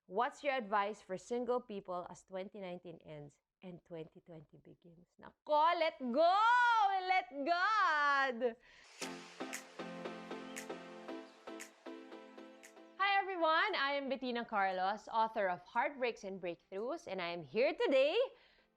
What's your advice for single people as 2019 ends and 2020 begins? Nako, let go! Let God! Hi everyone, I am Bettinna Carlos, author of Heartbreaks and Breakthroughs, and I am here today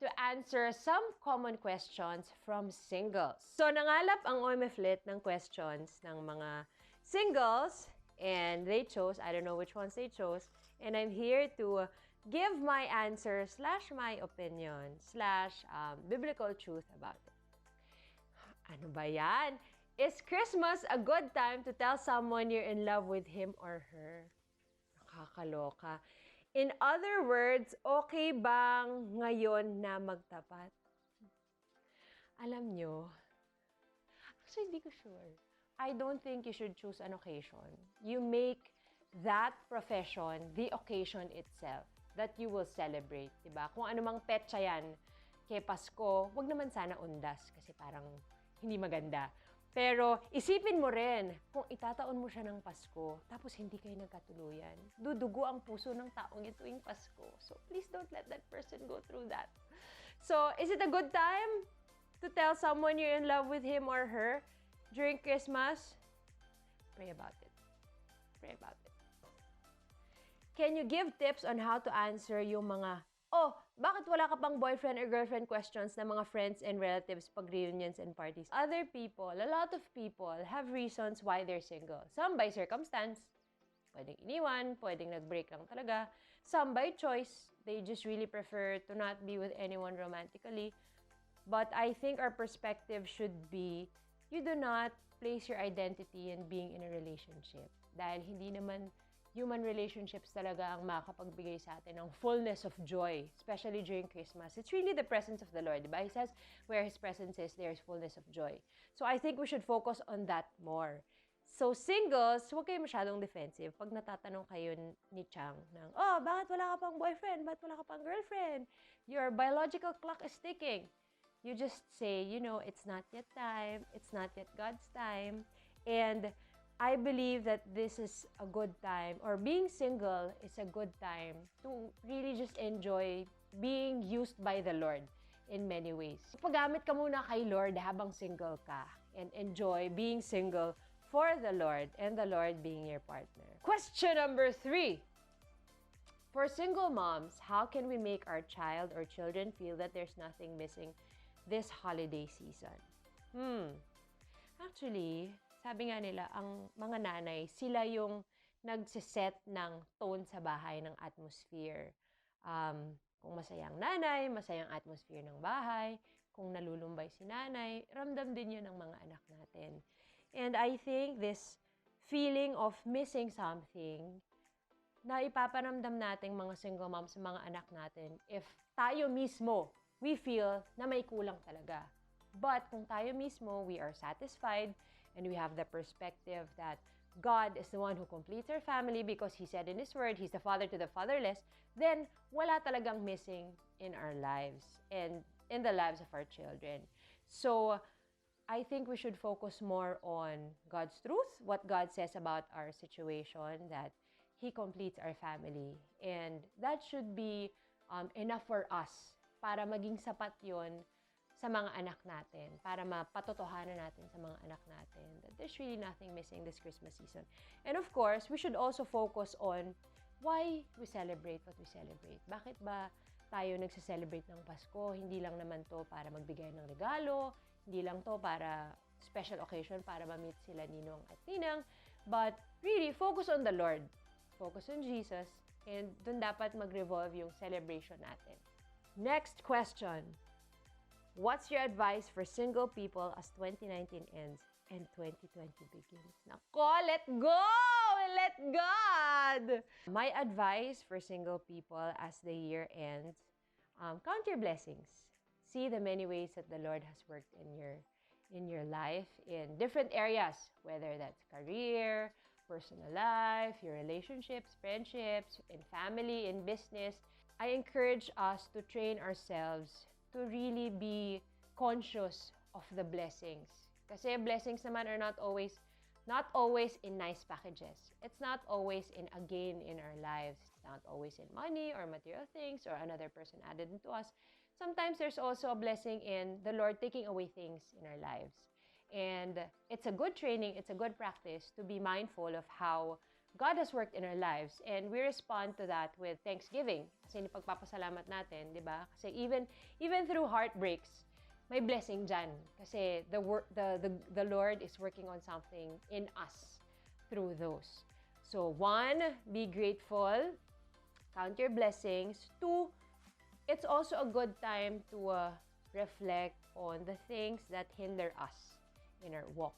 to answer some common questions from singles. So, nangalap ang OMF Lit ng questions ng mga singles, and they chose, I don't know which ones they chose, and I'm here to give my answer / my opinion / biblical truth about it. Ano ba yan? Is Christmas a good time to tell someone you're in love with him or her? Nakakaloka. In other words, okay bang ngayon na magtapat? Alam nyo, actually, hindi ko sure. I don't think you should choose an occasion. You make that profession the occasion itself that you will celebrate, diba? Kung anumang petsa yan kay Pasko, wag naman sana undas kasi parang hindi maganda. Pero isipin mo rin, kung itataon mo siya ng Pasko, tapos hindi kayo nagkatuluyan, dudugo ang puso ng taong ito tuwing Pasko. So please don't let that person go through that. So, is it a good time to tell someone you're in love with him or her during Christmas? Pray about it. Pray about it. Can you give tips on how to answer yung mga, oh, bakit wala ka pang boyfriend or girlfriend questions ng mga friends and relatives pag reunions and parties? Other people, a lot of people have reasons why they're single. Some by circumstance. Pwedeng iniwan, pwedeng nag-break lang talaga. Some by choice. They just really prefer to not be with anyone romantically. But I think our perspective should be, you do not place your identity in being in a relationship. Dahil hindi naman human relationships talaga ang makapagbigay sa atin ng fullness of joy, especially during Christmas. It's really the presence of the Lord, diba? He says, where His presence is, there is fullness of joy. So I think we should focus on that more. So singles, huwag kayo masyadong defensive. Pag natatanong kayo ni Chang ng, oh, bakit wala ka pang boyfriend? Bakit wala ka pang girlfriend? Your biological clock is ticking. You just say, you know, it's not yet time. It's not yet God's time. And I believe that this is a good time, or being single is a good time to really just enjoy being used by the Lord in many ways. Paggamit ka muna kay Lord habang single ka and enjoy being single for the Lord and the Lord being your partner. Question number 3. For single moms, how can we make our child or children feel that there's nothing missing this holiday season? Actually, sabi nga nila, ang mga nanay, sila yung nagsiset ng tone sa bahay, ng atmosphere. Kung masayang nanay, masayang atmosphere ng bahay. Kung nalulumbay si nanay, ramdam din yun ng mga anak natin. And I think this feeling of missing something na ipaparamdam nating mga single moms sa mga anak natin if tayo mismo, we feel na may kulang talaga. But kung tayo mismo, we are satisfied and we have the perspective that God is the one who completes our family because He said in His Word, He's the father to the fatherless, then wala talagang missing in our lives and in the lives of our children. So, I think we should focus more on God's truth, what God says about our situation, that He completes our family. And that should be enough for us para maging sapat yun sa mga anak natin, para mapatotohanan natin sa mga anak natin that there's really nothing missing this Christmas season. And of course, we should also focus on why we celebrate what we celebrate. Bakit ba tayo nagse-celebrate ng Pasko? Hindi lang naman to para magbigay ng regalo, hindi lang to para special occasion para ma-meet sila ninong at ninang, but really focus on the Lord. Focus on Jesus, and dun dapat mag-revolve yung celebration natin. Next question. What's your advice for single people as 2019 ends and 2020 begins? Nako, let go! Let God! My advice for single people as the year ends, count your blessings. See the many ways that the Lord has worked in your life in different areas, whether that's career, personal life, your relationships, friendships, in family, in business. I encourage us to train ourselves to really be conscious of the blessings. Kasi blessings naman are not always in nice packages. It's not always in a gain in our lives. not always in money or material things or another person added into us. Sometimes there's also a blessing in the Lord taking away things in our lives. And it's a good training, it's a good practice to be mindful of how God has worked in our lives. And we respond to that with thanksgiving. Kasi pagpapasalamat natin, di ba? Kasi even through heartbreaks, may blessing dyan. Kasi the Lord is working on something in us through those. So 1, be grateful. Count your blessings. 2, it's also a good time to reflect on the things that hinder us in our walk.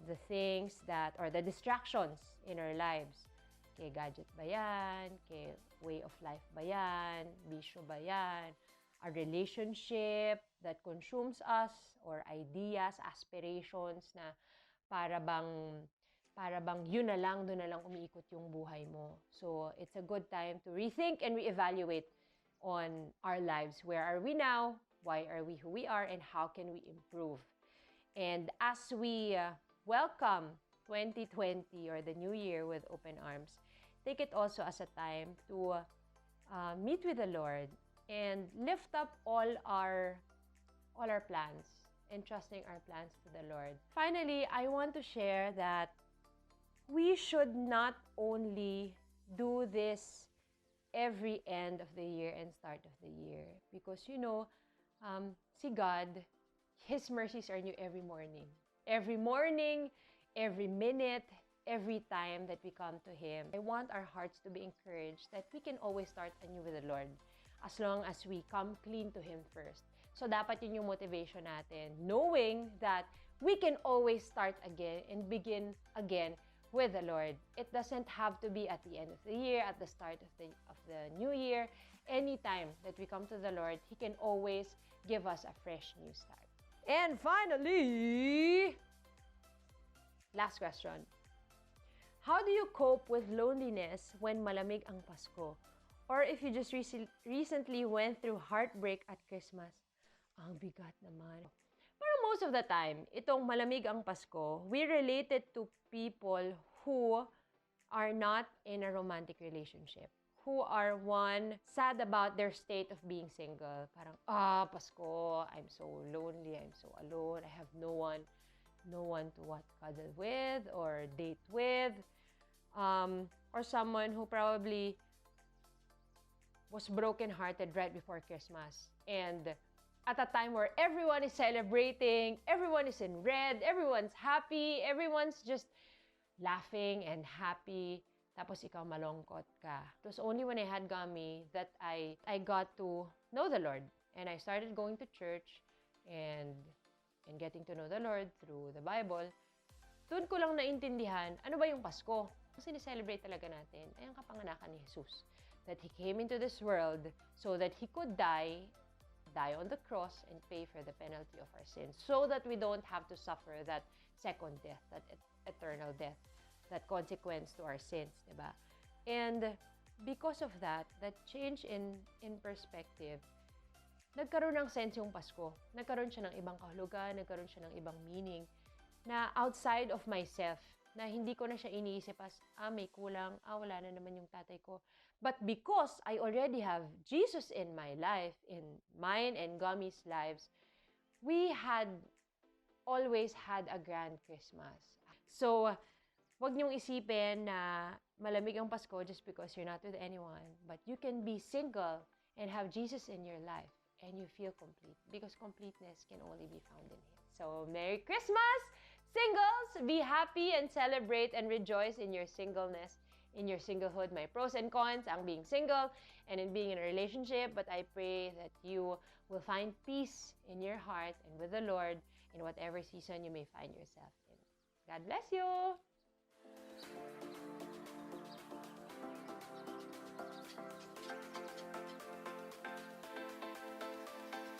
The things that, or the distractions in our lives. Kay gadget ba yan? Kay way of life ba yan? Bisyo ba yan? A relationship that consumes us, or ideas, aspirations na para bang yun na lang, doon na lang umiikot yung buhay mo. So, it's a good time to rethink and reevaluate on our lives. Where are we now? Why are we who we are? And how can we improve? And as we welcome 2020 or the new year with open arms, take it also as a time to meet with the Lord and lift up all our plans, entrusting our plans to the Lord. Finally, I want to share that we should not only do this every end of the year and start of the year, because see God, His mercies are new every morning. Every morning, every minute, every time that we come to Him. I want our hearts to be encouraged that we can always start anew with the Lord as long as we come clean to Him first. So dapat yun yung motivation natin, knowing that we can always start again and begin again with the Lord. It doesn't have to be at the end of the year, at the start of the new year. Anytime that we come to the Lord, He can always give us a fresh new start. And finally, last question. How do you cope with loneliness when malamig ang Pasko? Or if you just recently went through heartbreak at Christmas? Ang bigat naman. Pero most of the time, itong malamig ang Pasko, we relate it to people who are not in a romantic relationship, who are sad about their state of being single. Parang, Pasko, I'm so lonely, I'm so alone, I have no one to cuddle with or date with. Or someone who probably was broken-hearted right before Christmas. And at a time where everyone is celebrating, everyone is in red, everyone's happy, everyone's just laughing and happy, tapos ikaw malungkot ka. It was only when I had Gummy that I got to know the Lord. And I started going to church and getting to know the Lord through the Bible. Doon ko lang naintindihan, ano ba yung Pasko? Kasi ni-celebrate talaga natin ay ang kapanganakan ni Jesus. That He came into this world so that He could die on the cross and pay for the penalty of our sins, so that we don't have to suffer that second death, that eternal death, that consequence to our sins, diba? And because of that change in perspective, nagkaroon ng sense yung Pasko. Nagkaroon siya ng ibang kahulugan, nagkaroon siya ng ibang meaning na outside of myself, na hindi ko na siya iniisip as, may kulang, wala na naman yung tatay ko. But because I already have Jesus in my life, in mine and Gummy's lives, we had always had a grand Christmas. So, wag niyong isipin na malamig ang Pasko just because you're not with anyone. But you can be single and have Jesus in your life and you feel complete, because completeness can only be found in Him. So, Merry Christmas! Singles, be happy and celebrate and rejoice in your singleness, in your singlehood. May pros and cons ang being single and in being in a relationship, but I pray that you will find peace in your heart and with the Lord in whatever season you may find yourself in. God bless you!